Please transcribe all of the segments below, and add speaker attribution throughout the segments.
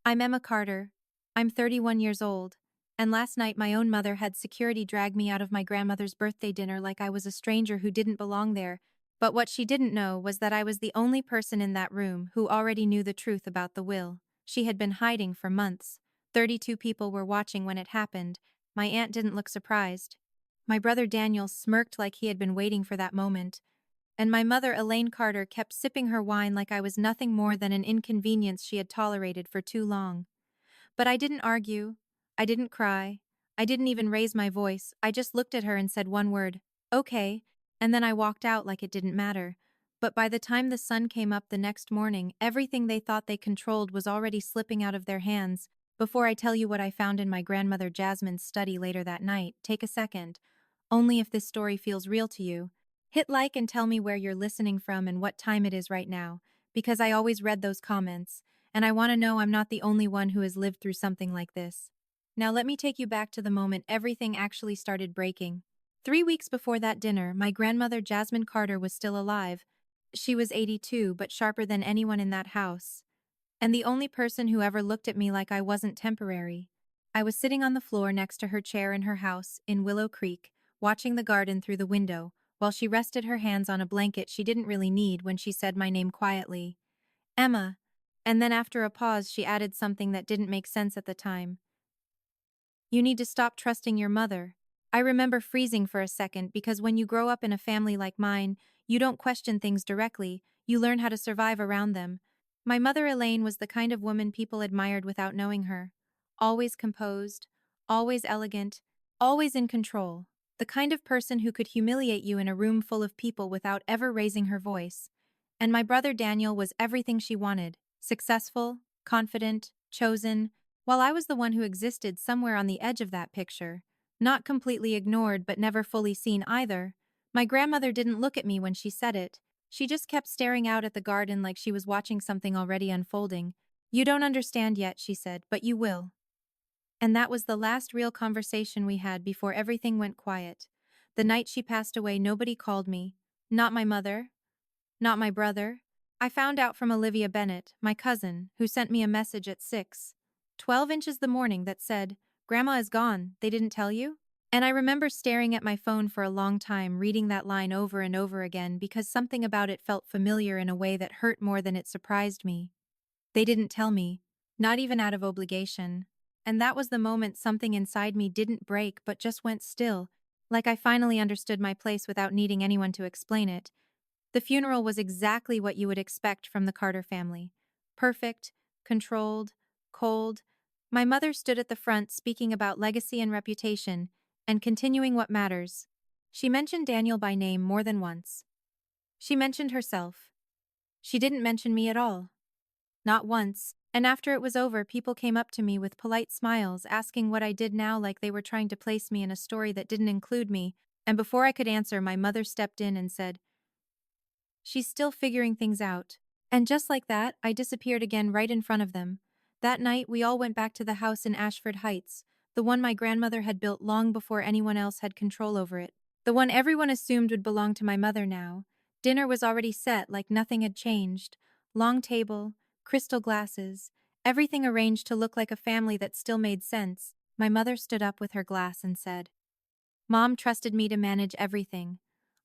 Speaker 1: I'm Emma Carter. I'm 31 years old, and last night my own mother had security drag me out of my grandmother's birthday dinner like I was a stranger who didn't belong there, but what she didn't know was that I was the only person in that room who already knew the truth about the will. She had been hiding for months. 32 people were watching when it happened. My aunt didn't look surprised. My brother Daniel smirked like he had been waiting for that moment, and my mother, Elaine Carter, kept sipping her wine like I was nothing more than an inconvenience she had tolerated for too long. But I didn't argue. I didn't cry. I didn't even raise my voice. I just looked at her and said one word, okay, and then I walked out like it didn't matter. But by the time the sun came up the next morning, everything they thought they controlled was already slipping out of their hands. Before I tell you what I found in my grandmother Jasmine's study later that night, take a second. Only if this story feels real to you. Hit like and tell me where you're listening from and what time it is right now, because I always read those comments, and I want to know I'm not the only one who has lived through something like this. Now let me take you back to the moment everything actually started breaking. 3 weeks before that dinner, my grandmother Jasmine Carter was still alive. She was 82, but sharper than anyone in that house, and the only person who ever looked at me like I wasn't temporary. I was sitting on the floor next to her chair in her house in Willow Creek, watching the garden through the window, while she rested her hands on a blanket she didn't really need when she said my name quietly. Emma. And then after a pause she added something that didn't make sense at the time. You need to stop trusting your mother. I remember freezing for a second because when you grow up in a family like mine, you don't question things directly, you learn how to survive around them. My mother Elaine was the kind of woman people admired without knowing her. Always composed, always elegant, always in control. The kind of person who could humiliate you in a room full of people without ever raising her voice. And my brother Daniel was everything she wanted. Successful, confident, chosen, while I was the one who existed somewhere on the edge of that picture, not completely ignored but never fully seen either. My grandmother didn't look at me when she said it. She just kept staring out at the garden like she was watching something already unfolding. You don't understand yet, she said, but you will. And that was the last real conversation we had before everything went quiet. The night she passed away, nobody called me. Not my mother. Not my brother. I found out from Olivia Bennett, my cousin, who sent me a message at 12 inches the morning that said, "Grandma is gone, they didn't tell you?" And I remember staring at my phone for a long time, reading that line over and over again because something about it felt familiar in a way that hurt more than it surprised me. They didn't tell me, not even out of obligation. And that was the moment something inside me didn't break but just went still, like I finally understood my place without needing anyone to explain it. The funeral was exactly what you would expect from the Carter family. Perfect, controlled, cold. My mother stood at the front speaking about legacy and reputation, and continuing what matters. She mentioned Daniel by name more than once. She mentioned herself. She didn't mention me at all. Not once. And after it was over, people came up to me with polite smiles, asking what I did now like they were trying to place me in a story that didn't include me, and before I could answer, my mother stepped in and said, "She's still figuring things out." And just like that, I disappeared again right in front of them. That night, we all went back to the house in Ashford Heights, the one my grandmother had built long before anyone else had control over it. The one everyone assumed would belong to my mother now. Dinner was already set like nothing had changed. Long table, crystal glasses, everything arranged to look like a family that still made sense. My mother stood up with her glass and said, "Mom trusted me to manage everything.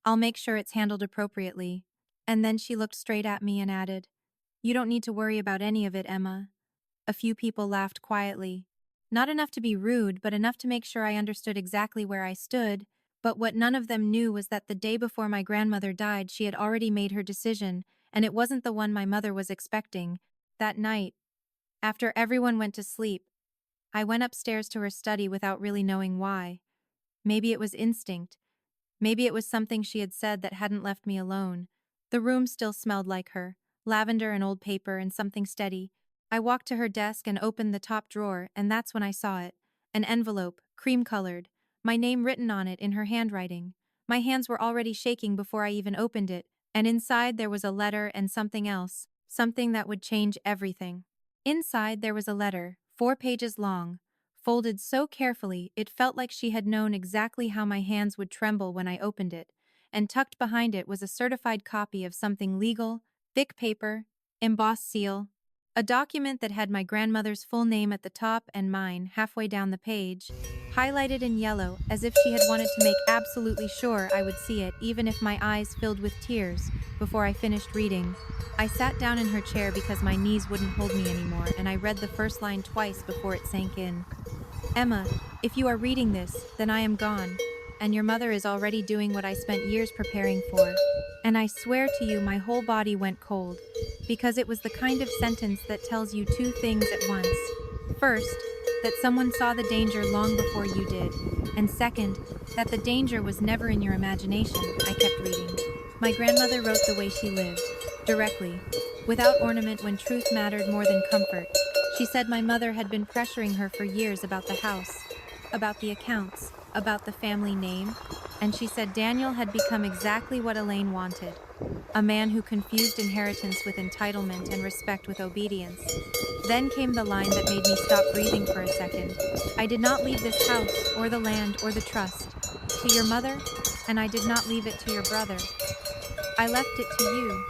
Speaker 1: I'll make sure it's handled appropriately." And then she looked straight at me and added, "You don't need to worry about any of it, Emma." A few people laughed quietly. Not enough to be rude, but enough to make sure I understood exactly where I stood. But what none of them knew was that the day before my grandmother died, she had already made her decision, and it wasn't the one my mother was expecting. That night, after everyone went to sleep, I went upstairs to her study without really knowing why. Maybe it was instinct. Maybe it was something she had said that hadn't left me alone. The room still smelled like her, lavender and old paper and something steady. I walked to her desk and opened the top drawer, and that's when I saw it. An envelope, cream-colored, my name written on it in her handwriting. My hands were already shaking before I even opened it, and inside there was a letter and something else, something that would change everything. Inside there was a letter, 4 pages long, folded so carefully it felt like she had known exactly how my hands would tremble when I opened it, and tucked behind it was a certified copy of something legal, thick paper, embossed seal. A document that had my grandmother's full name at the top and mine halfway down the page, highlighted in yellow as if she had wanted to make absolutely sure I would see it even if my eyes filled with tears before I finished reading. I sat down in her chair because my knees wouldn't hold me anymore, and I read the first line twice before it sank in. Emma, if you are reading this, then I am gone, and your mother is already doing what I spent years preparing for. And I swear to you, my whole body went cold, because it was the kind of sentence that tells you two things at once. First, that someone saw the danger long before you did, and second, that the danger was never in your imagination. I kept reading. My grandmother wrote the way she lived, directly, without ornament when truth mattered more than comfort. She said my mother had been pressuring her for years about the house, about the accounts, about the family name, and she said Daniel had become exactly what Elaine wanted. A man who confused inheritance with entitlement and respect with obedience. Then came the line that made me stop breathing for a second. I did not leave this house, or the land, or the trust, to your mother, and I did not leave it to your brother. I left it to you.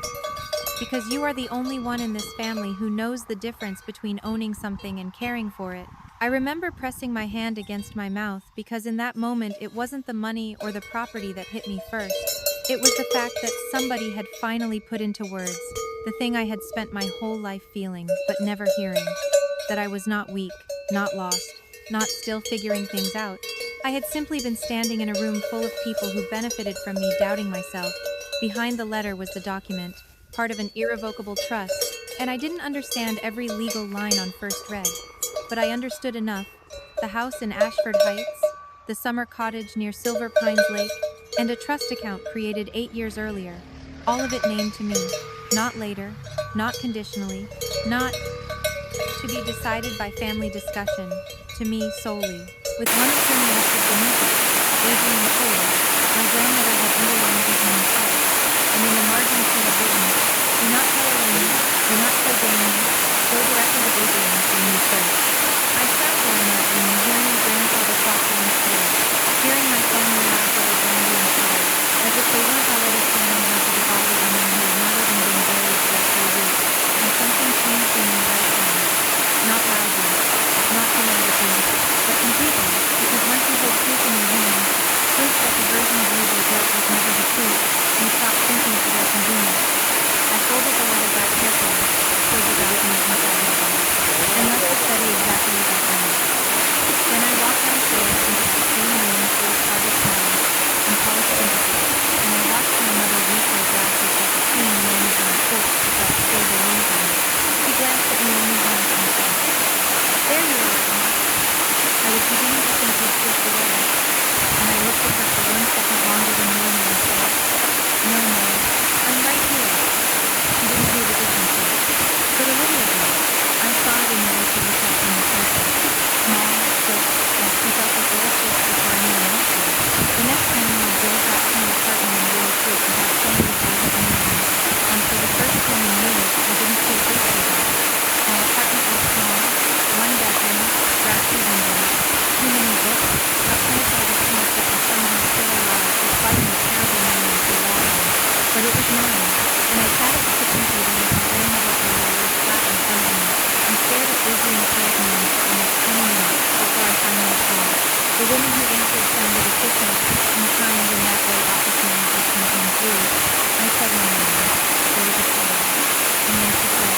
Speaker 1: Because you are the only one in this family who knows the difference between owning something and caring for it. I remember pressing my hand against my mouth because in that moment it wasn't the money or the property that hit me first. It was the fact that somebody had finally put into words the thing I had spent my whole life feeling but never hearing. That I was not weak, not lost, not still figuring things out. I had simply been standing in a room full of people who benefited from me doubting myself. Behind the letter was the document, part of an irrevocable trust, and I didn't understand every legal line on first read. But I understood enough. The house in Ashford Heights, the summer cottage near Silver Pines Lake, and a trust account created 8 years earlier. All of it named to me. Not later, not conditionally, not to be decided by family discussion, to me solely. With one of her names beneath it, Adrian Cole, my grandmother had underlined his name twice, and in the margin she had written, "Do not tell Elaine, do not tell Daniel, go directly to Adrian for me first." I sat there in that room hearing my grandfather talk downstairs, hearing my family laugh over brandy and pie, as if they weren't already planning how to deval a woman who had not even been buried for a full week, and something changed in me right then. Not loudly, not dramatically, but completely, because once you hold truth in your hands, proof that the version of you they built was never the truth, you stop thinking for their convenience. I folded the letter back carefully, slid the document inside my bag, and left it steady exactly as I found it. Then I walked downstairs into that same room full of harvest smiles and polished sympathy, and I watched my mother weep her glasses like a queen managing a court that still belonged to her. She glanced at me only once and said, "There you are, Emma." I was beginning to think you'd flip the letter, and I looked at her for 1 second longer than normal and said, "No, Mom, I'm right here." She didn't hear the difference yet, but Olivia did. I saw it in the way she looked up from the sofa. Small, quick, like she felt as little shifts before anyone else did. The next morning I drove back to my apartment in Willow Creek without saying goodbye to anyone, and for the first time in years I didn't feel guilty about it. My apartment was small, 1 bedroom, drafty windows, too many books, a plant I would keep that was somehow still alive despite my terrible memory for watering, but it was mine, and I sat at the kitchen table with my grandmother's letter laid flat in front of me, and stared at Adrian Cole's name for almost 20 minutes before I finally called. The woman who answered sounded efficient and kind in that way office managers sometimes do. I said my name. There was a pause, and then she said,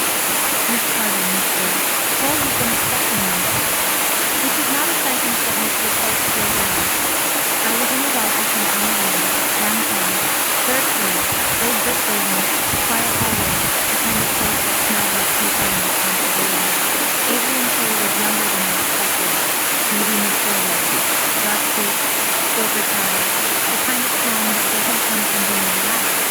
Speaker 1: "Miss Carter, Miss Gill, Cole has been expecting you," which is not a sentence that makes your pulse slow down. I was in his office an hour later, downtown, third floor, old brick building, quiet hallways, the kind of place that smelled like paper and responsibility. Adrian Cole was younger than I expected, maybe mid-30s, dark suit, silver tie, the kind of calm that doesn't come from being relaxed,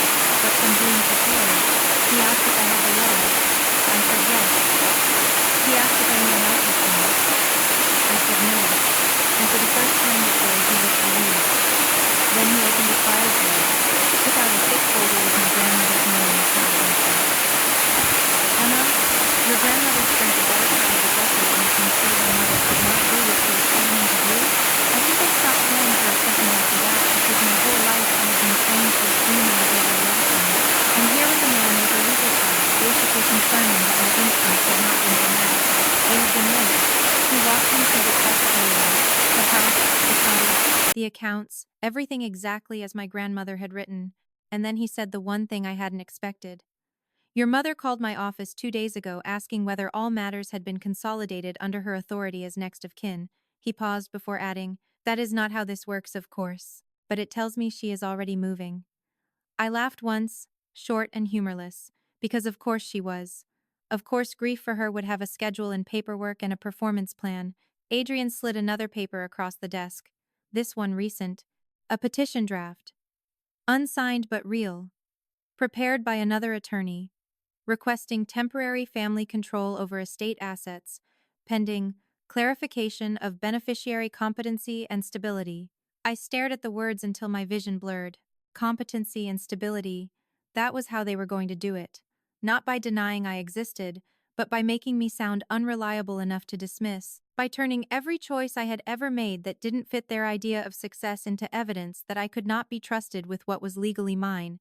Speaker 1: the accounts, everything exactly as my grandmother had written, and then he said the one thing I hadn't expected. Your mother called my office 2 days ago asking whether all matters had been consolidated under her authority as next of kin. He paused before adding, that is not how this works, of course, but it tells me she is already moving. I laughed once, short and humorless, because of course she was. Of course, grief for her would have a schedule and paperwork and a performance plan. Adrian slid another paper across the desk. This one recent. A petition draft. Unsigned but real. Prepared by another attorney. Requesting temporary family control over estate assets, pending clarification of beneficiary competency and stability. I stared at the words until my vision blurred. Competency and stability, that was how they were going to do it. Not by denying I existed, but by making me sound unreliable enough to dismiss, by turning every choice I had ever made that didn't fit their idea of success into evidence that I could not be trusted with what was legally mine.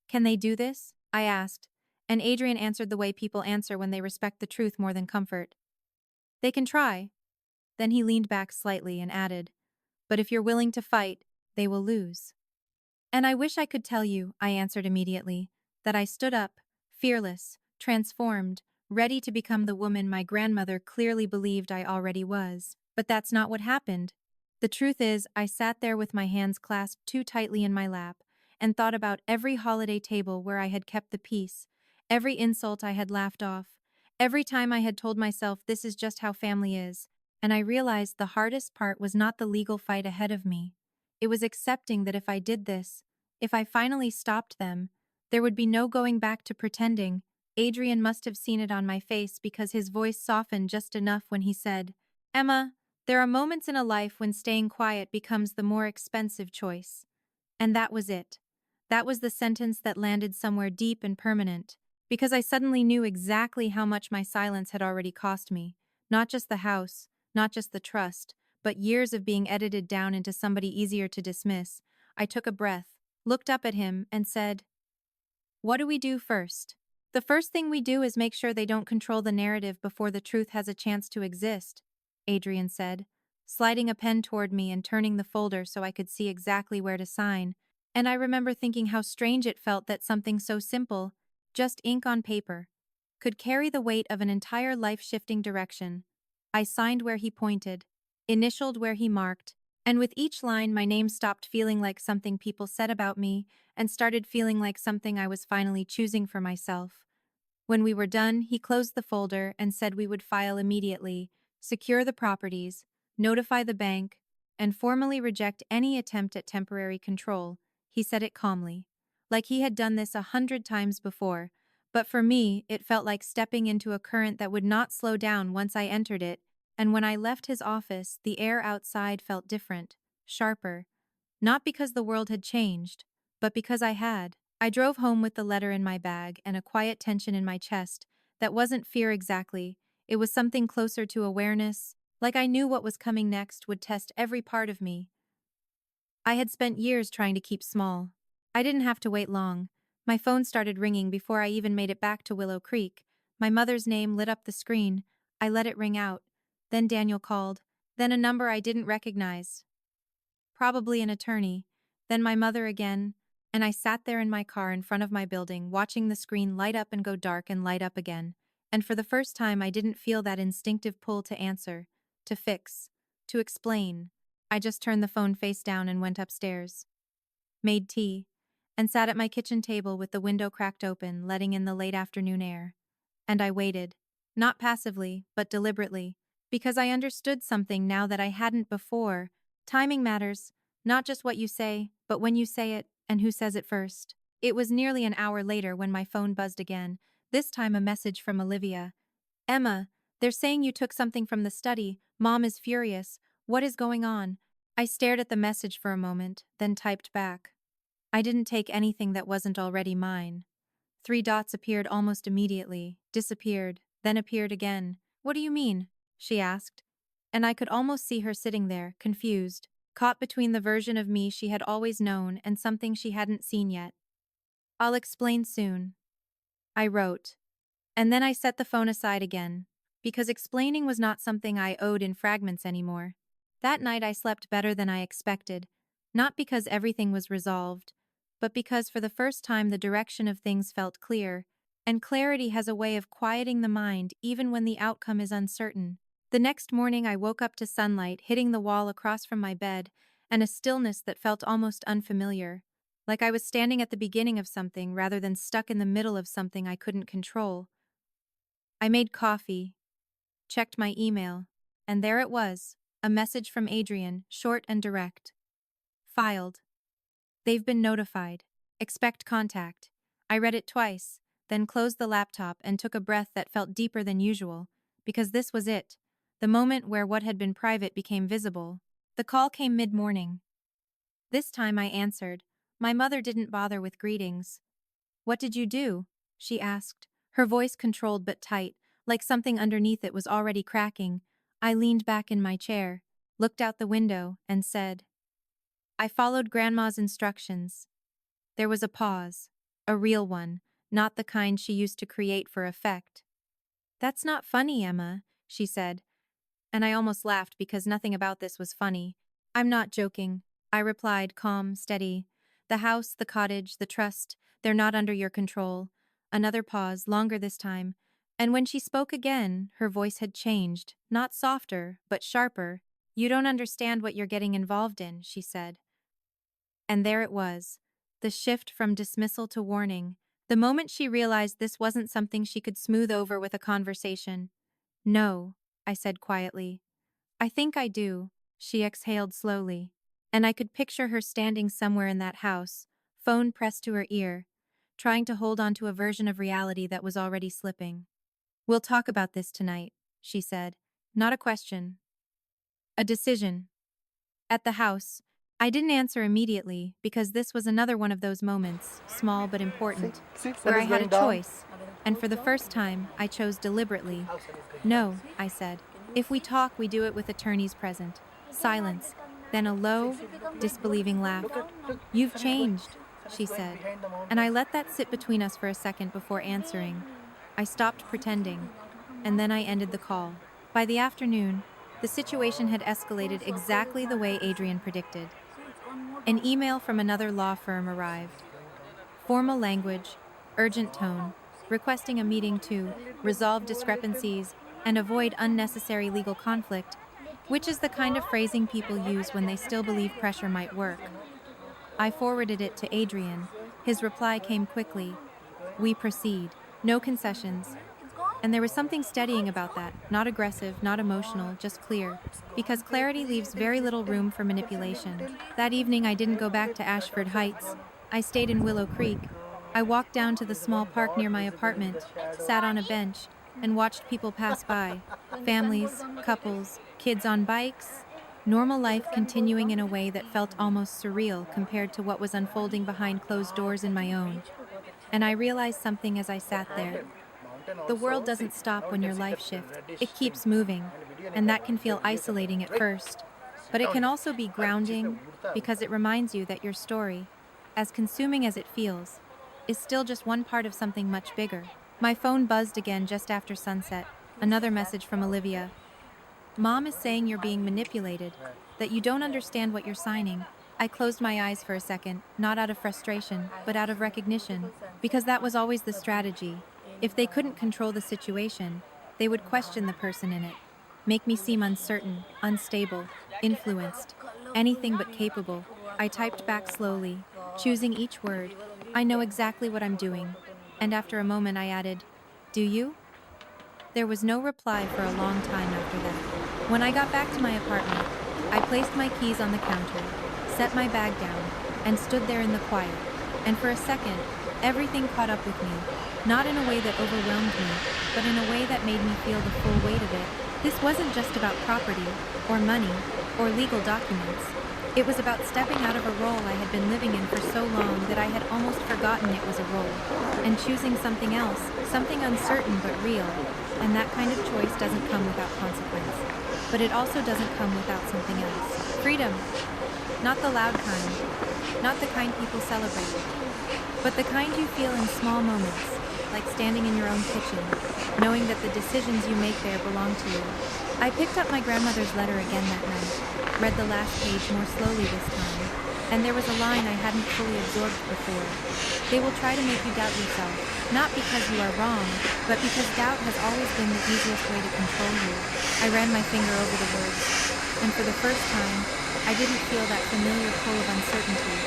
Speaker 1: Can they do this? I asked, and Adrian answered the way people answer when they respect the truth more than comfort. They can try. Then he leaned back slightly and added, but if you're willing to fight, they will lose. And I wish I could tell you, I answered immediately, that I stood up, fearless, transformed, ready to become the woman my grandmother clearly believed I already was. But that's not what happened. The truth is, I sat there with my hands clasped too tightly in my lap and thought about every holiday table where I had kept the peace, every insult I had laughed off, every time I had told myself this is just how family is, and I realized the hardest part was not the legal fight ahead of me. It was accepting that if I did this, if I finally stopped them, there would be no going back to pretending. Adrian must have seen it on my face because his voice softened just enough when he said, Emma, there are moments in a life when staying quiet becomes the more expensive choice. And that was it. That was the sentence that landed somewhere deep and permanent, because I suddenly knew exactly how much my silence had already cost me. Not just the house, not just the trust, but years of being edited down into somebody easier to dismiss. I took a breath, looked up at him, and said, what do we do first? The first thing we do is make sure they don't control the narrative before the truth has a chance to exist, Adrian said, sliding a pen toward me and turning the folder so I could see exactly where to sign. And I remember thinking how strange it felt that something so simple, just ink on paper, could carry the weight of an entire life-shifting direction. I signed where he pointed, initialed where he marked, and with each line my name stopped feeling like something people said about me and started feeling like something I was finally choosing for myself. When we were done, he closed the folder and said we would file immediately, secure the properties, notify the bank, and formally reject any attempt at temporary control. He said it calmly, like he had done this 100 times before, but for me, it felt like stepping into a current that would not slow down once I entered it, and when I left his office, the air outside felt different, sharper. Not because the world had changed, but because I had. I drove home with the letter in my bag and a quiet tension in my chest that wasn't fear exactly. It was something closer to awareness, like I knew what was coming next would test every part of me. I had spent years trying to keep small. I didn't have to wait long. My phone started ringing before I even made it back to Willow Creek. My mother's name lit up the screen. I let it ring out. Then Daniel called. Then a number I didn't recognize. Probably an attorney. Then my mother again. And I sat there in my car in front of my building, watching the screen light up and go dark and light up again. And for the first time, I didn't feel that instinctive pull to answer, to fix, to explain. I just turned the phone face down and went upstairs, made tea, and sat at my kitchen table with the window cracked open, letting in the late afternoon air. And I waited, not passively, but deliberately, because I understood something now that I hadn't before. Timing matters, not just what you say, but when you say it, and who says it first. It was nearly an hour later when my phone buzzed again, this time a message from Olivia. Emma, they're saying you took something from the study. Mom is furious. What is going on? I stared at the message for a moment, then typed back. I didn't take anything that wasn't already mine. 3 dots appeared almost immediately, disappeared, then appeared again. What do you mean? She asked. And I could almost see her sitting there, confused, caught between the version of me she had always known and something she hadn't seen yet. I'll explain soon, I wrote. And then I set the phone aside again, because explaining was not something I owed in fragments anymore. That night I slept better than I expected, Not because everything was resolved, but because for the first time the direction of things felt clear, and clarity has a way of quieting the mind even when the outcome is uncertain. The next morning I woke up to sunlight hitting the wall across from my bed and a stillness that felt almost unfamiliar, like I was standing at the beginning of something rather than stuck in the middle of something I couldn't control. I made coffee, checked my email, and there it was, a message from Adrian, short and direct. Filed. They've been notified. Expect contact. I read it twice, then closed the laptop and took a breath that felt deeper than usual, because this was it, the moment where what had been private became visible. The call came mid-morning. This time I answered. My mother didn't bother with greetings. "What did you do?" she asked, her voice controlled but tight, like something underneath it was already cracking. I leaned back in my chair, looked out the window, and said, "I followed Grandma's instructions." There was a pause, a real one, not the kind she used to create for effect. "That's not funny, Emma," she said, and I almost laughed because nothing about this was funny. "I'm not joking," I replied, calm, steady. "The house, the cottage, the trust, they're not under your control." Another pause, longer this time, and when she spoke again, her voice had changed, not softer, but sharper. "You don't understand what you're getting involved in," she said. And there it was, the shift from dismissal to warning, the moment she realized this wasn't something she could smooth over with a conversation. "No," I said quietly. "I think I do," she exhaled slowly, and I could picture her standing somewhere in that house, phone pressed to her ear, trying to hold on to a version of reality that was already slipping. "We'll talk about this tonight," she said. "Not a question. A decision." At the house, I didn't answer immediately because this was another one of those moments, small but important, where I had a choice, and for the first time, I chose deliberately. "No," I said. "If we talk, we do it with attorneys present." Silence, then a low, disbelieving laugh. "You've changed," she said, and I let that sit between us for a second before answering. I stopped pretending, and then I ended the call. By the afternoon, the situation had escalated exactly the way Adrian predicted. An email from another law firm arrived. Formal language, urgent tone, requesting a meeting to resolve discrepancies and avoid unnecessary legal conflict, which is the kind of phrasing people use when they still believe pressure might work. I forwarded it to Adrian. His reply came quickly. "We proceed. No concessions." And there was something steadying about that, not aggressive, not emotional, just clear. Because clarity leaves very little room for manipulation. That evening I didn't go back to Ashford Heights. I stayed in Willow Creek. I walked down to the small park near my apartment, sat on a bench, and watched people pass by. Families, couples, kids on bikes. Normal life continuing in a way that felt almost surreal compared to what was unfolding behind closed doors in my own. And I realized something as I sat there. The world doesn't stop when your life shifts, it keeps moving, and that can feel isolating at first. But it can also be grounding because it reminds you that your story, as consuming as it feels, is still just one part of something much bigger. My phone buzzed again just after sunset, another message from Olivia. "Mom is saying you're being manipulated, that you don't understand what you're signing." I closed my eyes for a second, not out of frustration, but out of recognition, because that was always the strategy. If they couldn't control the situation, they would question the person in it, make me seem uncertain, unstable, influenced, anything but capable. I typed back slowly, choosing each word. "I know exactly what I'm doing." And after a moment I added, "Do you?" There was no reply for a long time after that. When I got back to my apartment, I placed my keys on the counter, set my bag down, and stood there in the quiet. And for a second, everything caught up with me, not in a way that overwhelmed me, but in a way that made me feel the full weight of it. This wasn't just about property, or money, or legal documents. It was about stepping out of a role I had been living in for so long that I had almost forgotten it was a role, and choosing something else, something uncertain but real. And that kind of choice doesn't come without consequence. But it also doesn't come without something else. Freedom. Not the loud kind. Not the kind people celebrate. But the kind you feel in small moments, like standing in your own kitchen, knowing that the decisions you make there belong to you. I picked up my grandmother's letter again that night, read the last page more slowly this time, And there was a line I hadn't fully absorbed before. They will try to make you doubt yourself, not because you are wrong, but because doubt has always been the easiest way to control you. I ran my finger over the words, and for the first time, I didn't feel that familiar pull of uncertainty.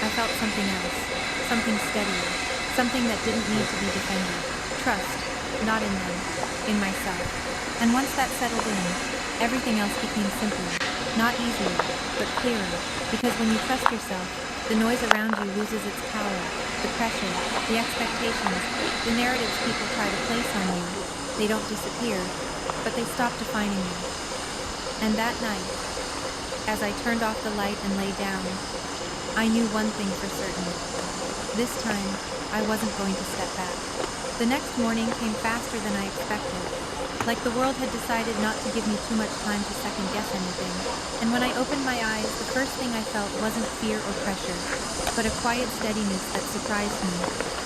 Speaker 1: I felt something else, something steadier, something that didn't need to be defended. Trust, not in them, in myself. And once that settled in, everything else became simpler, not easier, but clearer, because when you trust yourself, the noise around you loses its power, the pressure, the expectations, the narratives people try to place on you. They don't disappear, but they stop defining you. And that night, as I turned off the light and lay down, I knew one thing for certain. This time, I wasn't going to step back. The next morning came faster than I expected, like the world had decided not to give me too much time to second-guess anything. And when I opened my eyes, the first thing I felt wasn't fear or pressure, but a quiet steadiness that surprised me,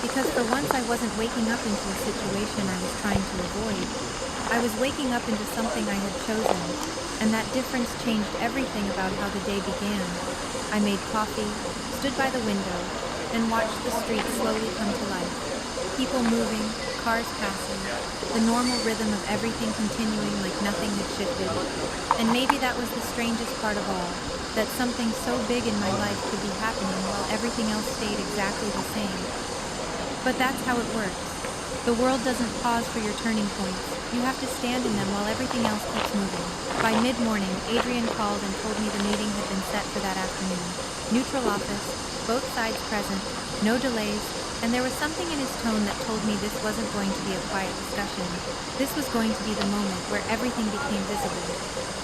Speaker 1: because for once I wasn't waking up into a situation I was trying to avoid. I was waking up into something I had chosen, and that difference changed everything about how the day began. I made coffee, stood by the window, and watched the street slowly come to life. People moving, cars passing, the normal rhythm of everything continuing like nothing had shifted. And maybe that was the strangest part of all, that something so big in my life could be happening while everything else stayed exactly the same. But that's how it works. The world doesn't pause for your turning points. You have to stand in them while everything else keeps moving. By mid-morning, Adrian called and told me the meeting had been set for that afternoon. Neutral office, both sides present, no delays, and there was something in his tone that told me this wasn't going to be a quiet discussion. This was going to be the moment where everything became visible,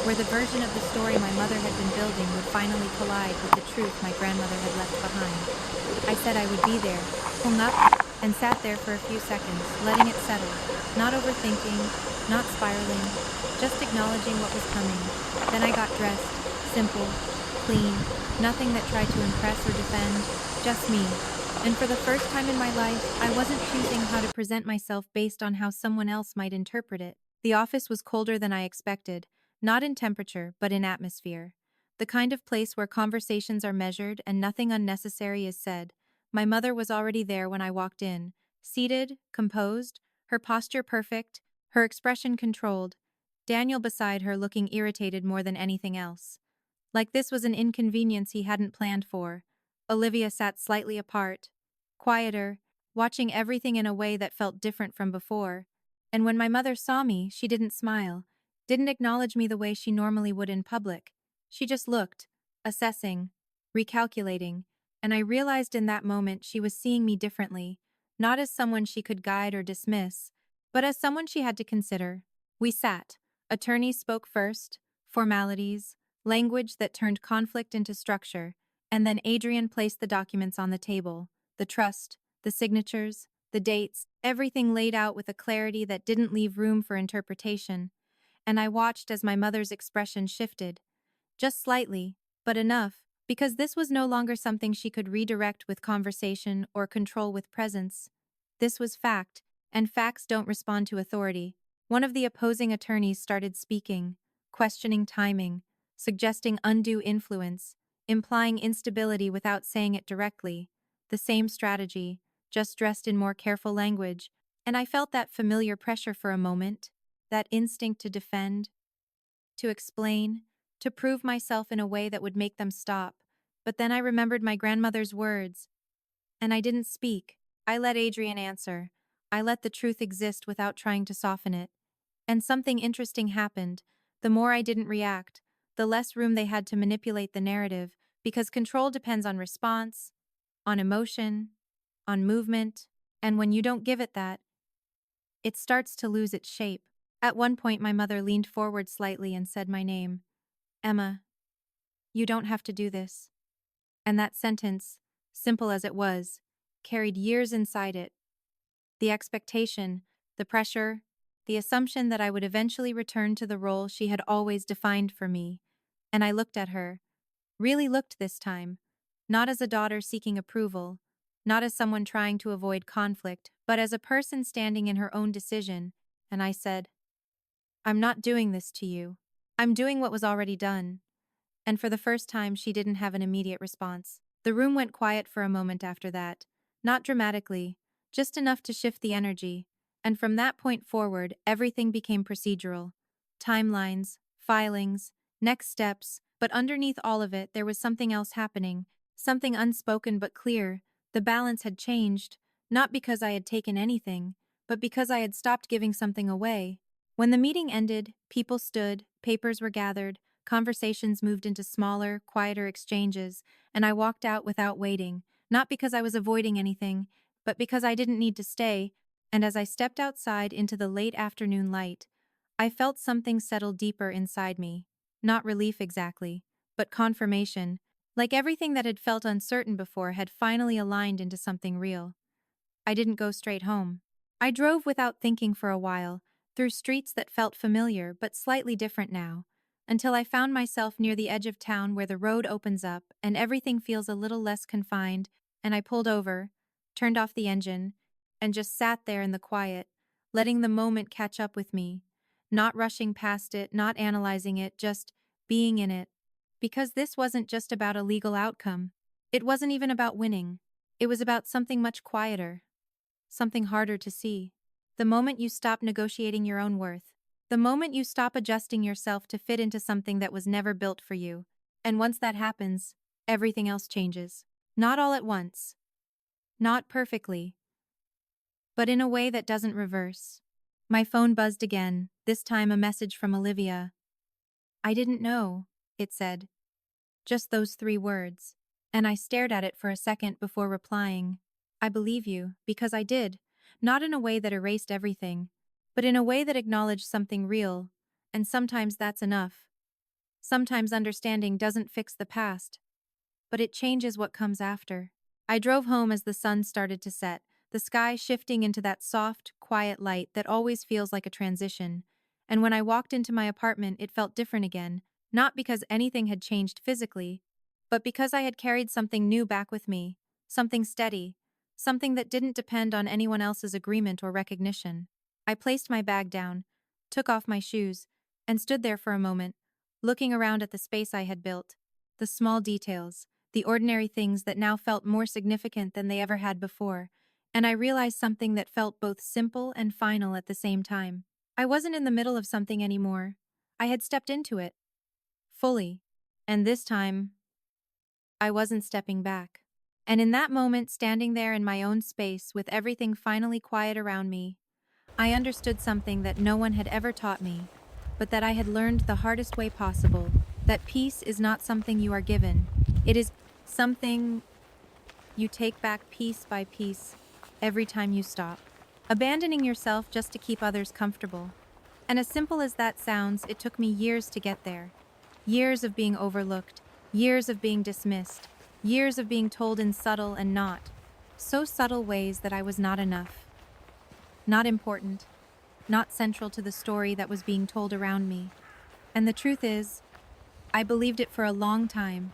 Speaker 1: where the version of the story my mother had been building would finally collide with the truth my grandmother had left behind. I said I would be there, hung up, and sat there for a few seconds, letting it settle, not overthinking, not spiraling, just acknowledging what was coming. Then I got dressed, simple, clean, nothing that tried to impress or defend, just me. And for the first time in my life, I wasn't choosing how to present myself based on how someone else might interpret it. The office was colder than I expected, not in temperature, but in atmosphere. The kind of place where conversations are measured and nothing unnecessary is said. My mother was already there when I walked in, seated, composed, her posture perfect, her expression controlled, Daniel beside her looking irritated more than anything else. Like this was an inconvenience he hadn't planned for. Olivia sat slightly apart, quieter, watching everything in a way that felt different from before. And when my mother saw me, she didn't smile, didn't acknowledge me the way she normally would in public. She just looked, assessing, recalculating, and I realized in that moment she was seeing me differently, not as someone she could guide or dismiss, but as someone she had to consider. We sat. Attorneys spoke first, formalities, language that turned conflict into structure, and then Adrian placed the documents on the table, the trust, the signatures, the dates, everything laid out with a clarity that didn't leave room for interpretation. And I watched as my mother's expression shifted, just slightly, but enough, because this was no longer something she could redirect with conversation or control with presence. This was fact, and facts don't respond to authority. One of the opposing attorneys started speaking, questioning timing, suggesting undue influence, implying instability without saying it directly. The same strategy, just dressed in more careful language, and I felt that familiar pressure for a moment, that instinct to defend, to explain, to prove myself in a way that would make them stop. But then I remembered my grandmother's words, and I didn't speak. I let Adrian answer. I let the truth exist without trying to soften it. And something interesting happened. The more I didn't react, the less room they had to manipulate the narrative, because control depends on response, on emotion, on movement, and when you don't give it that, it starts to lose its shape. At one point, my mother leaned forward slightly and said my name. Emma, you don't have to do this. And that sentence, simple as it was, carried years inside it. The expectation, the pressure, the assumption that I would eventually return to the role she had always defined for me. And I looked at her, really looked this time, not as a daughter seeking approval, not as someone trying to avoid conflict, but as a person standing in her own decision, and I said, I'm not doing this to you. I'm doing what was already done. and for the first time she didn't have an immediate response. The room went quiet for a moment after that, not dramatically, just enough to shift the energy, and from that point forward, everything became procedural. Timelines, filings, next steps, but underneath all of it, there was something else happening, something unspoken but clear. The balance had changed, not because I had taken anything, but because I had stopped giving something away. When the meeting ended, people stood, papers were gathered, conversations moved into smaller, quieter exchanges, and I walked out without waiting, not because I was avoiding anything, but because I didn't need to stay, and as I stepped outside into the late afternoon light, I felt something settle deeper inside me. Not relief exactly, but confirmation, like everything that had felt uncertain before had finally aligned into something real. I didn't go straight home. I drove without thinking for a while, through streets that felt familiar but slightly different now, until I found myself near the edge of town where the road opens up and everything feels a little less confined, and I pulled over, turned off the engine, and just sat there in the quiet, letting the moment catch up with me, not rushing past it, not analyzing it, just being in it. Because this wasn't just about a legal outcome. It wasn't even about winning. It was about something much quieter, something harder to see. The moment you stop negotiating your own worth. The moment you stop adjusting yourself to fit into something that was never built for you. And once that happens, everything else changes. Not all at once. Not perfectly. But in a way that doesn't reverse. My phone buzzed again, this time a message from Olivia. "I didn't know," it said. Just those 3 words. And I stared at it for a second before replying. "I believe you, because I did. Not in a way that erased everything, but in a way that acknowledged something real. And sometimes that's enough. Sometimes understanding doesn't fix the past, but it changes what comes after." I drove home as the sun started to set, the sky shifting into that soft, quiet light that always feels like a transition. And when I walked into my apartment, it felt different again, not because anything had changed physically, but because I had carried something new back with me, something steady, something that didn't depend on anyone else's agreement or recognition. I placed my bag down, took off my shoes, and stood there for a moment, looking around at the space I had built, the small details, the ordinary things that now felt more significant than they ever had before, and I realized something that felt both simple and final at the same time. I wasn't in the middle of something anymore. I had stepped into it. Fully. And this time, I wasn't stepping back. And in that moment, standing there in my own space with everything finally quiet around me, I understood something that no one had ever taught me, but that I had learned the hardest way possible, that peace is not something you are given. It is something you take back piece by piece every time you stop, abandoning yourself just to keep others comfortable. And as simple as that sounds, it took me years to get there. Years of being overlooked, years of being dismissed, years of being told in subtle and not so subtle ways that I was not enough, not important, not central to the story that was being told around me. And the truth is, I believed it for a long time.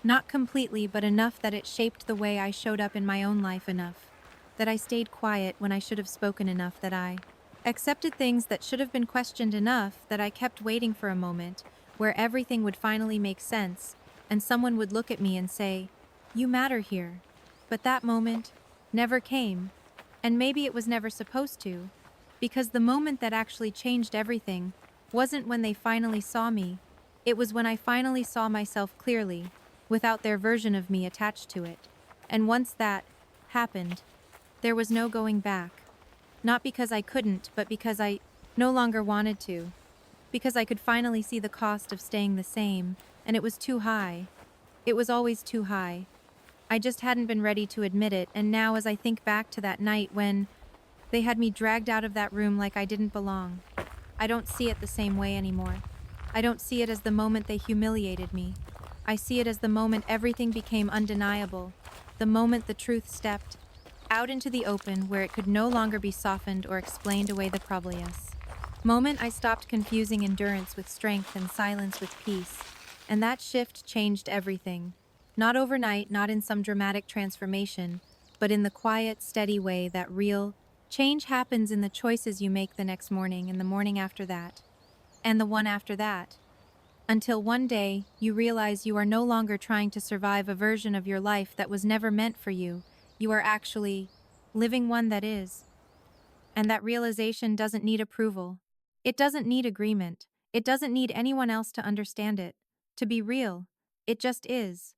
Speaker 1: Not completely, but enough that it shaped the way I showed up in my own life enough. That I stayed quiet when I should have spoken enough, that I accepted things that should have been questioned enough, that I kept waiting for a moment where everything would finally make sense and someone would look at me and say, "You matter here." But that moment never came, and maybe it was never supposed to, because the moment that actually changed everything wasn't when they finally saw me, it was when I finally saw myself clearly, without their version of me attached to it. And once that happened, there was no going back. Not because I couldn't, but because I no longer wanted to. Because I could finally see the cost of staying the same, and it was too high. It was always too high. I just hadn't been ready to admit it, and now as I think back to that night when they had me dragged out of that room like I didn't belong, I don't see it the same way anymore. I don't see it as the moment they humiliated me. I see it as the moment everything became undeniable, the moment the truth stepped out into the open where it could no longer be softened or explained away the probableness. Moment I stopped confusing endurance with strength and silence with peace, and that shift changed everything. Not overnight, not in some dramatic transformation, but in the quiet, steady way that real change happens in the choices you make the next morning and the morning after that, and the one after that, Until one day, you realize you are no longer trying to survive a version of your life that was never meant for you. You are actually living one that is. And that realization doesn't need approval. It doesn't need agreement. It doesn't need anyone else to understand it. To be real, it just is.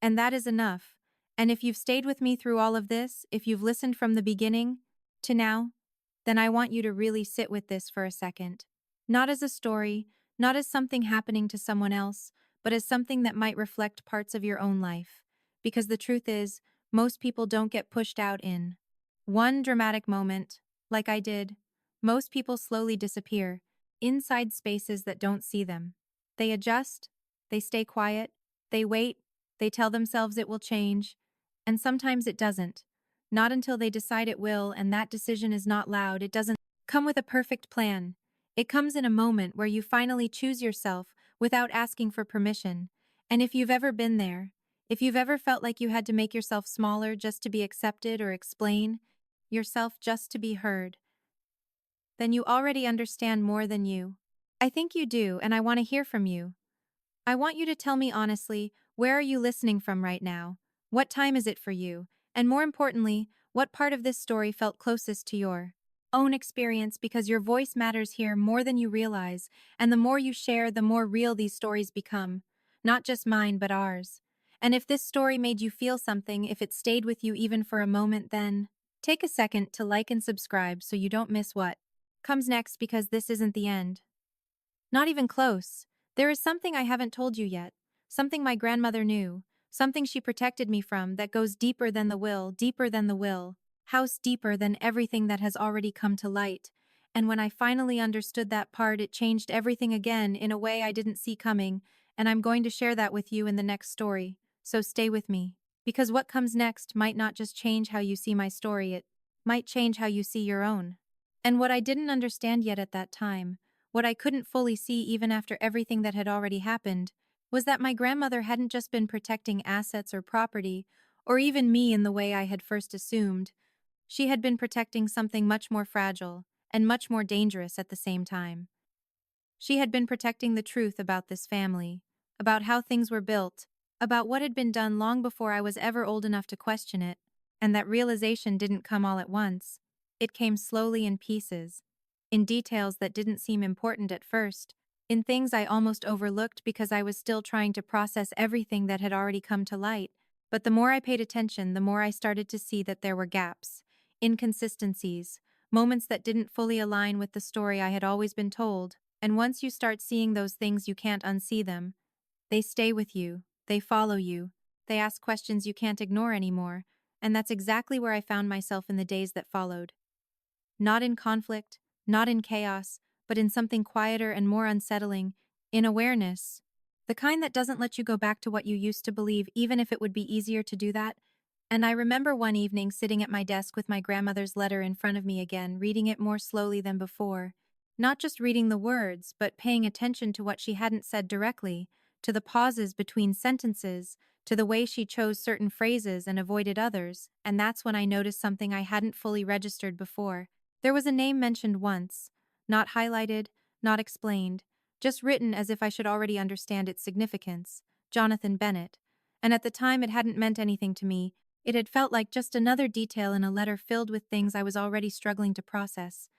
Speaker 1: And that is enough. And if you've stayed with me through all of this, if you've listened from the beginning to now, then I want you to really sit with this for a second. Not as a story, not as something happening to someone else, but as something that might reflect parts of your own life. Because the truth is, most people don't get pushed out in one dramatic moment, like I did. Most people slowly disappear, inside spaces that don't see them. They adjust, they stay quiet, they wait, they tell themselves it will change, and sometimes it doesn't. Not until they decide it will, and that decision is not loud. It doesn't come with a perfect plan. It comes in a moment where you finally choose yourself without asking for permission. And if you've ever been there, if you've ever felt like you had to make yourself smaller just to be accepted or explain yourself just to be heard, then you already understand more than you. I think you do, and I want to hear from you. I want you to tell me honestly, where are you listening from right now? What time is it for you? And more importantly, what part of this story felt closest to your own experience, because your voice matters here more than you realize, and the more you share, the more real these stories become. Not just mine, but ours. And if this story made you feel something, if it stayed with you even for a moment, then take a second to like and subscribe so you don't miss what comes next, because this isn't the end. Not even close. There is something I haven't told you yet. Something my grandmother knew. Something she protected me from that goes deeper than the will, deeper than the will. House deeper than everything that has already come to light. And when I finally understood that part, it changed everything again in a way I didn't see coming, and I'm going to share that with you in the next story. So stay with me. Because what comes next might not just change how you see my story, it might change how you see your own. And what I didn't understand yet at that time, what I couldn't fully see even after everything that had already happened, was that my grandmother hadn't just been protecting assets or property, or even me in the way I had first assumed. She had been protecting something much more fragile and much more dangerous at the same time. She had been protecting the truth about this family, about how things were built, about what had been done long before I was ever old enough to question it, and that realization didn't come all at once. It came slowly in pieces, in details that didn't seem important at first, in things I almost overlooked because I was still trying to process everything that had already come to light. But the more I paid attention, the more I started to see that there were gaps, inconsistencies, moments that didn't fully align with the story I had always been told. And once you start seeing those things, you can't unsee them. They stay with you, they follow you, they ask questions you can't ignore anymore, and that's exactly where I found myself in the days that followed. Not in conflict, not in chaos, but in something quieter and more unsettling, in awareness. The kind that doesn't let you go back to what you used to believe, even if it would be easier to do that. And I remember one evening sitting at my desk with my grandmother's letter in front of me again, reading it more slowly than before. Not just reading the words, but paying attention to what she hadn't said directly, to the pauses between sentences, to the way she chose certain phrases and avoided others, and that's when I noticed something I hadn't fully registered before. There was a name mentioned once, not highlighted, not explained, just written as if I should already understand its significance: Jonathan Bennett. And at the time it hadn't meant anything to me. It had felt like just another detail in a letter filled with things I was already struggling to process.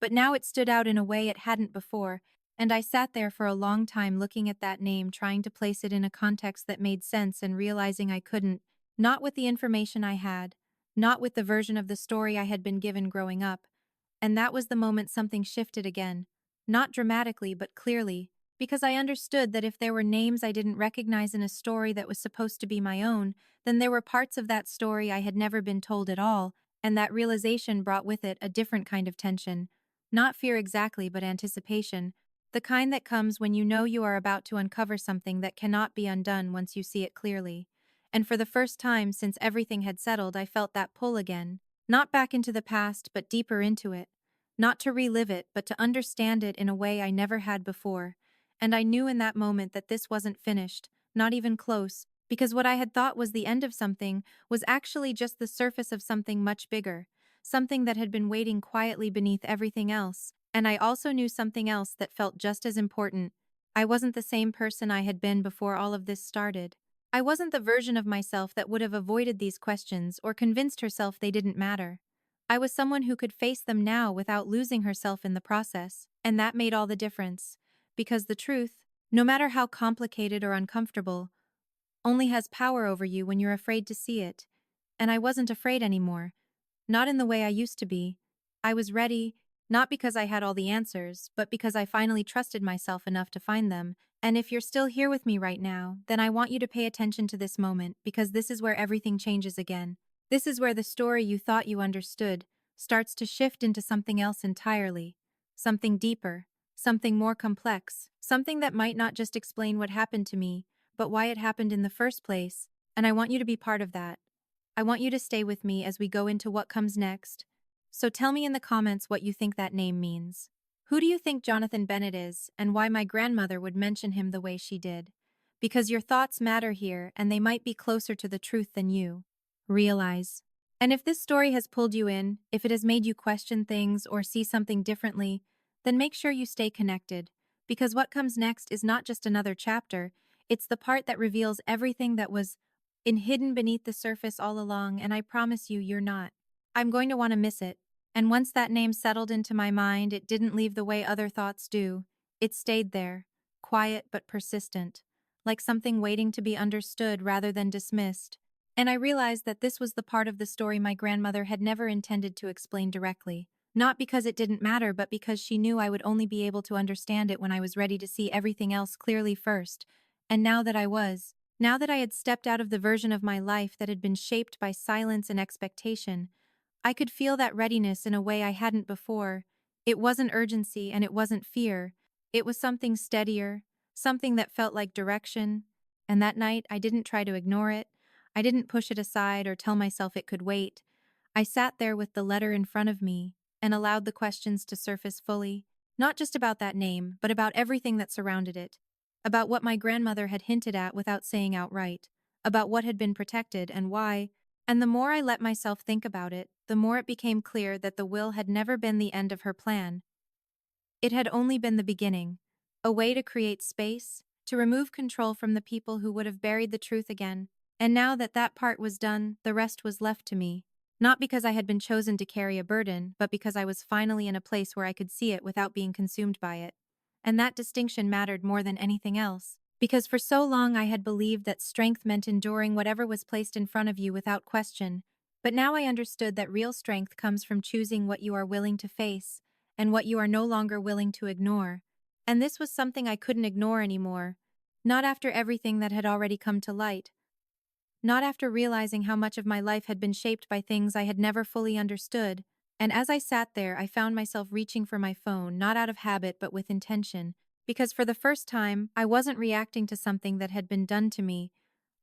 Speaker 1: But now it stood out in a way it hadn't before, and I sat there for a long time looking at that name, trying to place it in a context that made sense and realizing I couldn't, not with the information I had, not with the version of the story I had been given growing up. And that was the moment something shifted again. Not dramatically, but clearly, because I understood that if there were names I didn't recognize in a story that was supposed to be my own, then there were parts of that story I had never been told at all, and that realization brought with it a different kind of tension. Not fear exactly, but anticipation, the kind that comes when you know you are about to uncover something that cannot be undone once you see it clearly. And for the first time since everything had settled, I felt that pull again. Not back into the past, but deeper into it. Not to relive it, but to understand it in a way I never had before. And I knew in that moment that this wasn't finished, not even close, because what I had thought was the end of something was actually just the surface of something much bigger, something that had been waiting quietly beneath everything else. And I also knew something else that felt just as important. I wasn't the same person I had been before all of this started. I wasn't the version of myself that would have avoided these questions or convinced herself they didn't matter. I was someone who could face them now without losing herself in the process, and that made all the difference. Because the truth, no matter how complicated or uncomfortable, only has power over you when you're afraid to see it. And I wasn't afraid anymore. Not in the way I used to be. I was ready, not because I had all the answers, but because I finally trusted myself enough to find them. And if you're still here with me right now, then I want you to pay attention to this moment, because this is where everything changes again. This is where the story you thought you understood starts to shift into something else entirely. Something deeper, something more complex, something that might not just explain what happened to me, but why it happened in the first place. And I want you to be part of that. I want you to stay with me as we go into what comes next. So tell me in the comments what you think that name means. Who do you think Jonathan Bennett is, and why my grandmother would mention him the way she did? Because your thoughts matter here, and they might be closer to the truth than you realize. And if this story has pulled you in, if it has made you question things or see something differently, then make sure you stay connected. Because what comes next is not just another chapter, it's the part that reveals everything that was hidden beneath the surface all along, and I promise you, you're not. I'm going to want to miss it. And once that name settled into my mind, it didn't leave the way other thoughts do. It stayed there, quiet but persistent, like something waiting to be understood rather than dismissed. And I realized that this was the part of the story my grandmother had never intended to explain directly. Not because it didn't matter, but because she knew I would only be able to understand it when I was ready to see everything else clearly first. And now that I was, now that I had stepped out of the version of my life that had been shaped by silence and expectation, I could feel that readiness in a way I hadn't before. It wasn't urgency and it wasn't fear. It was something steadier, something that felt like direction. And that night, I didn't try to ignore it. I didn't push it aside or tell myself it could wait. I sat there with the letter in front of me and allowed the questions to surface fully, not just about that name, but about everything that surrounded it, about what my grandmother had hinted at without saying outright, about what had been protected and why. And the more I let myself think about it, the more it became clear that the will had never been the end of her plan. It had only been the beginning, a way to create space, to remove control from the people who would have buried the truth again. And now that that part was done, the rest was left to me. Not because I had been chosen to carry a burden, but because I was finally in a place where I could see it without being consumed by it. And that distinction mattered more than anything else. Because for so long I had believed that strength meant enduring whatever was placed in front of you without question. But now I understood that real strength comes from choosing what you are willing to face, and what you are no longer willing to ignore. And this was something I couldn't ignore anymore. Not after everything that had already come to light. Not after realizing how much of my life had been shaped by things I had never fully understood. And as I sat there, I found myself reaching for my phone, not out of habit but with intention. Because for the first time, I wasn't reacting to something that had been done to me.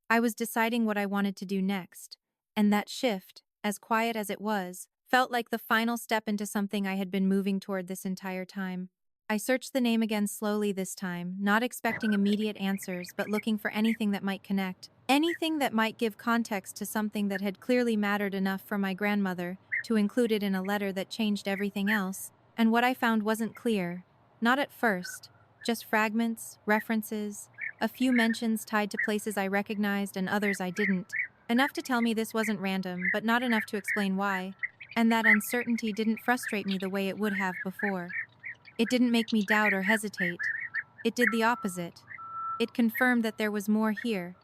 Speaker 1: I was deciding what I wanted to do next. And that shift, as quiet as it was, felt like the final step into something I had been moving toward this entire time. I searched the name again slowly this time, not expecting immediate answers, but looking for anything that might connect. Anything that might give context to something that had clearly mattered enough for my grandmother to include it in a letter that changed everything else. And what I found wasn't clear. Not at first. Just fragments, references, a few mentions tied to places I recognized and others I didn't. Enough to tell me this wasn't random, but not enough to explain why. And that uncertainty didn't frustrate me the way it would have before. It didn't make me doubt or hesitate. It did the opposite. It confirmed that there was more here.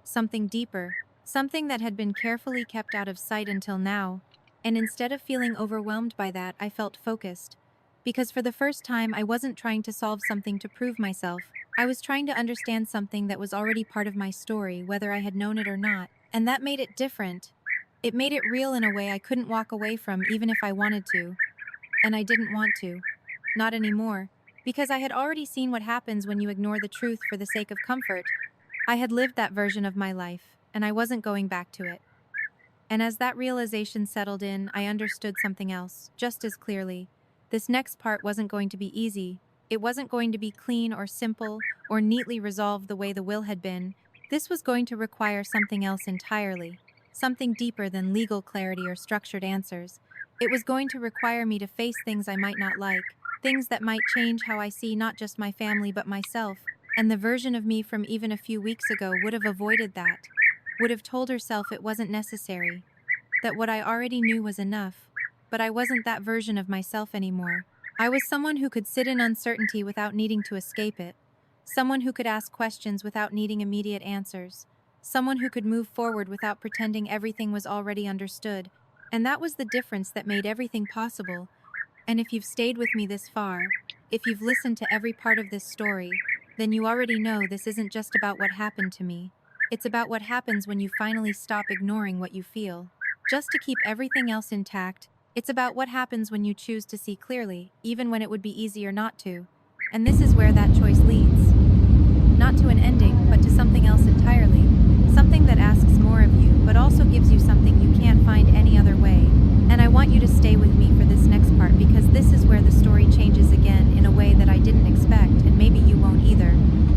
Speaker 1: Something deeper. Something that had been carefully kept out of sight until now. And instead of feeling overwhelmed by that, I felt focused. Because for the first time, I wasn't trying to solve something to prove myself. I was trying to understand something that was already part of my story, whether I had known it or not. And that made it different. It made it real in a way I couldn't walk away from even if I wanted to. And I didn't want to. Not anymore. Because I had already seen what happens when you ignore the truth for the sake of comfort. I had lived that version of my life, and I wasn't going back to it. And as that realization settled in, I understood something else, just as clearly. This next part wasn't going to be easy. It wasn't going to be clean or simple or neatly resolved the way the will had been. This was going to require something else entirely. Something deeper than legal clarity or structured answers. It was going to require me to face things I might not like. Things that might change how I see not just my family but myself. And the version of me from even a few weeks ago would have avoided that, would have told herself it wasn't necessary, that what I already knew was enough. But I wasn't that version of myself anymore. I was someone who could sit in uncertainty without needing to escape it, someone who could ask questions without needing immediate answers, someone who could move forward without pretending everything was already understood. And that was the difference that made everything possible. And if you've stayed with me this far, if you've listened to every part of this story, then you already know this isn't just about what happened to me. It's about what happens when you finally stop ignoring what you feel, just to keep everything else intact. It's about what happens when you choose to see clearly, even when it would be easier not to. And this is where that choice leads. Not to an ending, but to something else entirely. Something that asks more of you, but also gives you something you can't find any other way. And I want you to stay with me for this next part because this is where the story changes again in a way that I didn't expect, and maybe you won't either.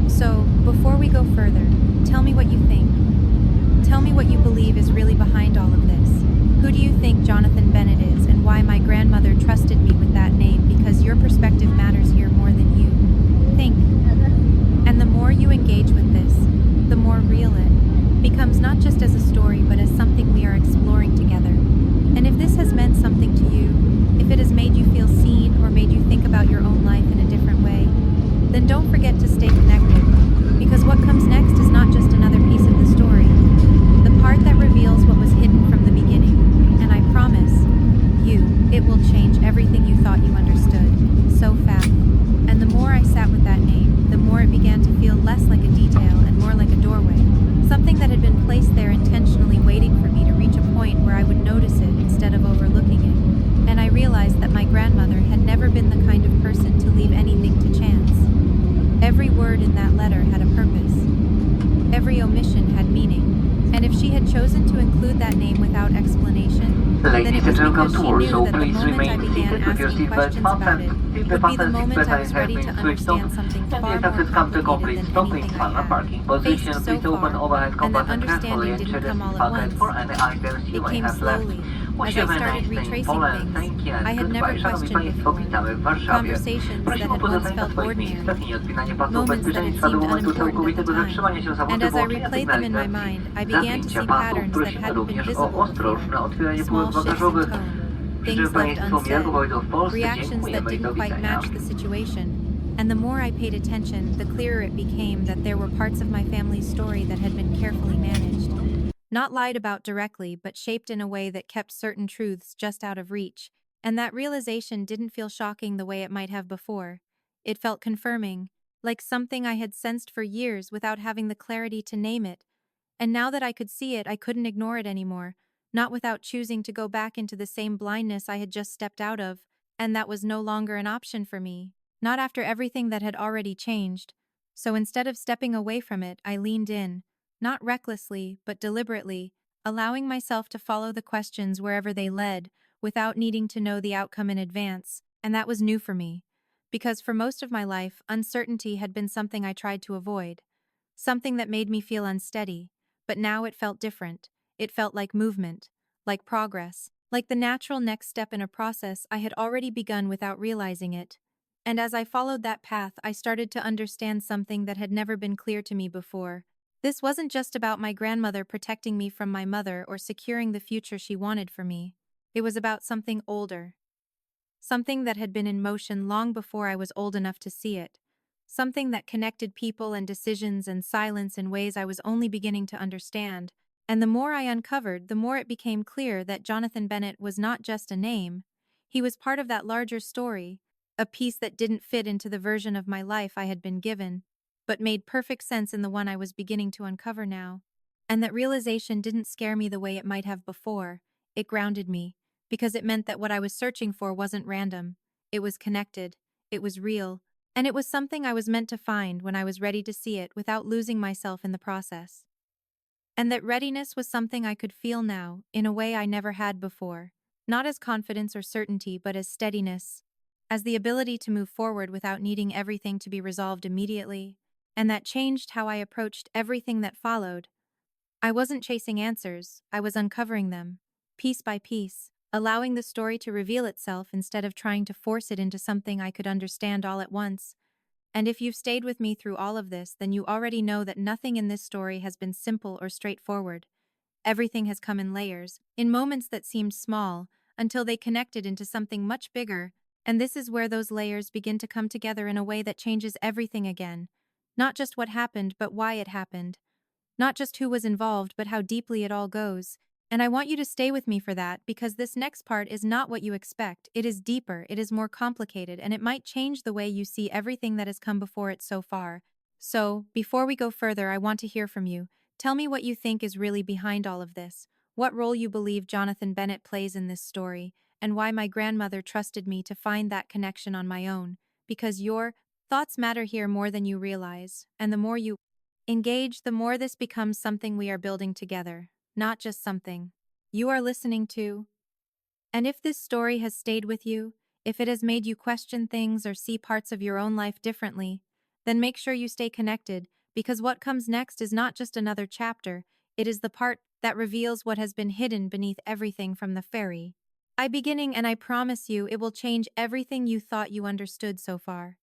Speaker 1: So, before we go further, tell me what you think. Tell me what you believe is really behind all of this. Who do you think Jonathan Bennett is, and why my grandmother trusted me with that name? Because your perspective matters here more than you think. And the more you engage with this, the more real it becomes, not just as a story but as something we are exploring together. And if this has meant something to you, if it has made you feel seen or made you think about your own life in a different way, then don't forget to stay connected, because what comes next is not just another piece of the story, the part that reveals what was hidden from the beginning. And I promise you, it will change everything you thought you understood so fast. And the more I sat with that name, the more it began to feel less like a detail and more like a doorway, something that had been placed there intentionally waiting for me to reach a point where I would notice it instead of overlooking it. And I realized that my grandmother had never been the kind of person to leave anything to chance. Every word in that letter had a purpose. Every omission had meaning. And if she had chosen to include that name without explanation, then it
Speaker 2: Ladies
Speaker 1: was
Speaker 2: and welcome
Speaker 1: because
Speaker 2: to
Speaker 1: she knew
Speaker 2: Warsaw.
Speaker 1: that the
Speaker 2: Please
Speaker 1: moment I
Speaker 2: remain
Speaker 1: began
Speaker 2: seated with your
Speaker 1: asking
Speaker 2: seatbelt
Speaker 1: questions
Speaker 2: fastened.
Speaker 1: about it
Speaker 2: If the
Speaker 1: would be the
Speaker 2: fasten
Speaker 1: moment I
Speaker 2: seatbelt
Speaker 1: was
Speaker 2: has
Speaker 1: ready to
Speaker 2: been switched on
Speaker 1: understand something
Speaker 2: and
Speaker 1: far
Speaker 2: the
Speaker 1: more
Speaker 2: access come to
Speaker 1: complicated
Speaker 2: complete
Speaker 1: than
Speaker 2: stopping
Speaker 1: anything I
Speaker 2: standard
Speaker 1: had
Speaker 2: parking position,
Speaker 1: faced so
Speaker 2: please open
Speaker 1: far,
Speaker 2: overhead
Speaker 1: and that
Speaker 2: compass and carefully
Speaker 1: understanding
Speaker 2: ensure
Speaker 1: didn't
Speaker 2: the
Speaker 1: come
Speaker 2: seat
Speaker 1: all at
Speaker 2: pocket
Speaker 1: once.
Speaker 2: for any items you
Speaker 1: It
Speaker 2: may
Speaker 1: came
Speaker 2: have left.
Speaker 1: slowly,
Speaker 2: Wish
Speaker 1: as
Speaker 2: you
Speaker 1: I
Speaker 2: a very
Speaker 1: started
Speaker 2: nice day in
Speaker 1: retracing
Speaker 2: Poland.
Speaker 1: things
Speaker 2: Thank you and
Speaker 1: I had never
Speaker 2: goodbye. Szanowni
Speaker 1: questioned
Speaker 2: Państwo,
Speaker 1: before,
Speaker 2: witamy w Warszawie.
Speaker 1: conversations that
Speaker 2: Prosimy o
Speaker 1: had once
Speaker 2: pozostanie na
Speaker 1: felt
Speaker 2: swoich miejscach
Speaker 1: ordinary,
Speaker 2: i nieodpinanie pasu
Speaker 1: moments that had
Speaker 2: bezpieczeństwa do
Speaker 1: seemed
Speaker 2: momentu
Speaker 1: unimportant at the
Speaker 2: całkowitego
Speaker 1: time.
Speaker 2: zatrzymania się
Speaker 1: And
Speaker 2: zawodu
Speaker 1: as I
Speaker 2: włączenia
Speaker 1: replayed them in my
Speaker 2: sygnalizacji.
Speaker 1: mind, I began to
Speaker 2: Zapięcia
Speaker 1: see
Speaker 2: pasów.
Speaker 1: patterns that
Speaker 2: Prosimy
Speaker 1: hadn't been
Speaker 2: również o
Speaker 1: visible before.
Speaker 2: ostrożne otwieranie
Speaker 1: Small
Speaker 2: półek
Speaker 1: shifts in
Speaker 2: bagażowych.
Speaker 1: tone,
Speaker 2: Życzę
Speaker 1: things left
Speaker 2: Państwu miłego
Speaker 1: unsaid,
Speaker 2: pobytu w Polsce.
Speaker 1: reactions that
Speaker 2: Dziękujemy i
Speaker 1: didn't
Speaker 2: do
Speaker 1: quite
Speaker 2: widzenia.
Speaker 1: match the situation. And the more I paid attention, the clearer it became that there were parts of my family's story that had been carefully managed. Not lied about directly, but shaped in a way that kept certain truths just out of reach. And that realization didn't feel shocking the way it might have before. It felt confirming, like something I had sensed for years without having the clarity to name it. And now that I could see it, I couldn't ignore it anymore, not without choosing to go back into the same blindness I had just stepped out of, and that was no longer an option for me, not after everything that had already changed. So instead of stepping away from it, I leaned in, not recklessly, but deliberately, allowing myself to follow the questions wherever they led, without needing to know the outcome in advance. And that was new for me, because for most of my life, uncertainty had been something I tried to avoid, something that made me feel unsteady. But now it felt different. It felt like movement, like progress, like the natural next step in a process I had already begun without realizing it. And as I followed that path, I started to understand something that had never been clear to me before. This wasn't just about my grandmother protecting me from my mother or securing the future she wanted for me. It was about something older, something that had been in motion long before I was old enough to see it, something that connected people and decisions and silence in ways I was only beginning to understand. And the more I uncovered, the more it became clear that Jonathan Bennett was not just a name. He was part of that larger story, a piece that didn't fit into the version of my life I had been given, but made perfect sense in the one I was beginning to uncover now. And that realization didn't scare me the way it might have before. It grounded me, because it meant that what I was searching for wasn't random. It was connected. It was real. And it was something I was meant to find when I was ready to see it without losing myself in the process. And that readiness was something I could feel now, in a way I never had before. Not as confidence or certainty, but as steadiness. As the ability to move forward without needing everything to be resolved immediately. And that changed how I approached everything that followed. I wasn't chasing answers, I was uncovering them, piece by piece, allowing the story to reveal itself instead of trying to force it into something I could understand all at once. And if you've stayed with me through all of this, then you already know that nothing in this story has been simple or straightforward. Everything has come in layers, in moments that seemed small, until they connected into something much bigger, and this is where those layers begin to come together in a way that changes everything again. Not just what happened, but why it happened. Not just who was involved, but how deeply it all goes. And I want you to stay with me for that because this next part is not what you expect. It is deeper, it is more complicated, and it might change the way you see everything that has come before it so far. So, before we go further, I want to hear from you. Tell me what you think is really behind all of this. What role you believe Jonathan Bennett plays in this story, and why my grandmother trusted me to find that connection on my own. Because your thoughts matter here more than you realize, and the more you engage, the more this becomes something we are building together, not just something you are listening to. And if this story has stayed with you, if it has made you question things or see parts of your own life differently, then make sure you stay connected, because what comes next is not just another chapter, it is the part that reveals what has been hidden beneath everything from the fairy. I beginning, and I promise you it will change everything you thought you understood so far.